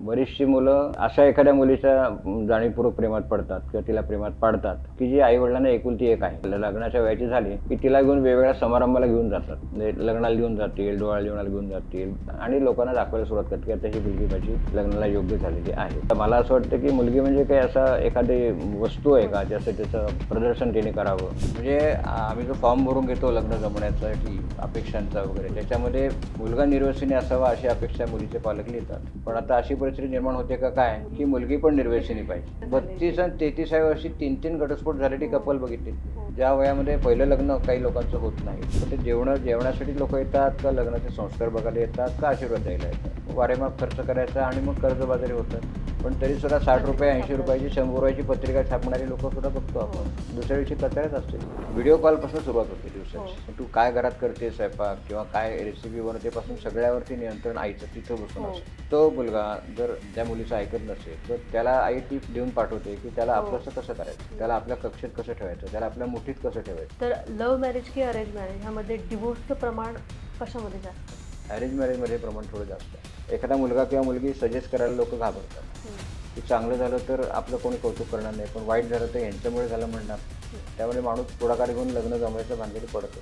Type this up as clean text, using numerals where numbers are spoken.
बरीचशी मुलं अशा एखाद्या मुलीच्या जाणीवपूर्वक प्रेमात पडतात किंवा तिला प्रेमात पाडतात की जी आई वडिलांना एकुलती एक आहे. लग्नाच्या वयाची झाली की तिला घेऊन वेगवेगळ्या समारंभाला घेऊन जातात, म्हणजे लग्नाला घेऊन जातील, डोळा लिवणाला घेऊन जातील आणि लोकांना दाखवायला सुरुवात करतात की आता ही मुलगी माझी लग्नाला योग्य झालेली आहे. तर मला असं वाटतं की मुलगी म्हणजे काही असा एखादी वस्तू आहे का ज्याचं त्याचं प्रदर्शन तिने करावं. म्हणजे आम्ही जो फॉर्म भरून घेतो लग्न जमण्यासाठी अपेक्षांचा वगैरे, त्याच्यामध्ये मुलगा निर्व्यसनी असावा अशी अपेक्षा मुलीचे पालक लिहितात. पण आता अशी परिस्थिती निर्माण होते का काय की मुलगी पण निर्व्यसनी पाहिजे. 32 आणि 33व्या वर्षी 3 घटस्फोट झालेली कपल बघितली. ज्या वयामध्ये पहिलं लग्न काही लोकांचं होत नाही, तर ते जेवणासाठी लोक येतात का लग्नाचे संस्कार बघायला येतात का आशीर्वाद द्यायला येतात. वारेमाप खर्च करायचा आणि मग कर्जबाजारी होतात. पण तरी सुद्धा 60 रुपये 80 रुपयाची 100 रुपयाची पत्रिका छापणारी लोक सुद्धा बघतो आपण. दुसऱ्या दिवशी कचऱ्यात असते. व्हिडिओ कॉलपासून सुरुवात होते दिवसाची. तू काय घरात करते स्वयंपाक किंवा काय रेसिपी बनवतेपासून सगळ्यावरती नियंत्रण आईचं तिथं बसून असतं. तो मुलगा जर त्या मुलीचं ऐकत नसेल तर त्याला आई टिप देऊन पाठवते की त्याला आपलंसं कसं करायचं, त्याला आपल्या कक्षेत कसं ठेवायचं, त्याला आपल्या मुठीत कसं ठेवायचं. तर लव्ह मॅरेज की अरेंज मॅरेज ह्यामध्ये डिवोर्सचं प्रमाण कशामध्ये जास्त? अरेंज मॅरेजमध्ये प्रमाण थोडं जास्त आहे. एखादा मुलगा किंवा मुलगी सजेस्ट करायला लोक घाबरतात की चांगलं झालं तर आपलं कोणी कौतुक करणार नाही, पण वाईट झालं तर यांच्यामुळे झालं म्हणणार. त्यामुळे माणूस पुढाकार घेऊन लग्न जमवायचं भानगडी पडतो.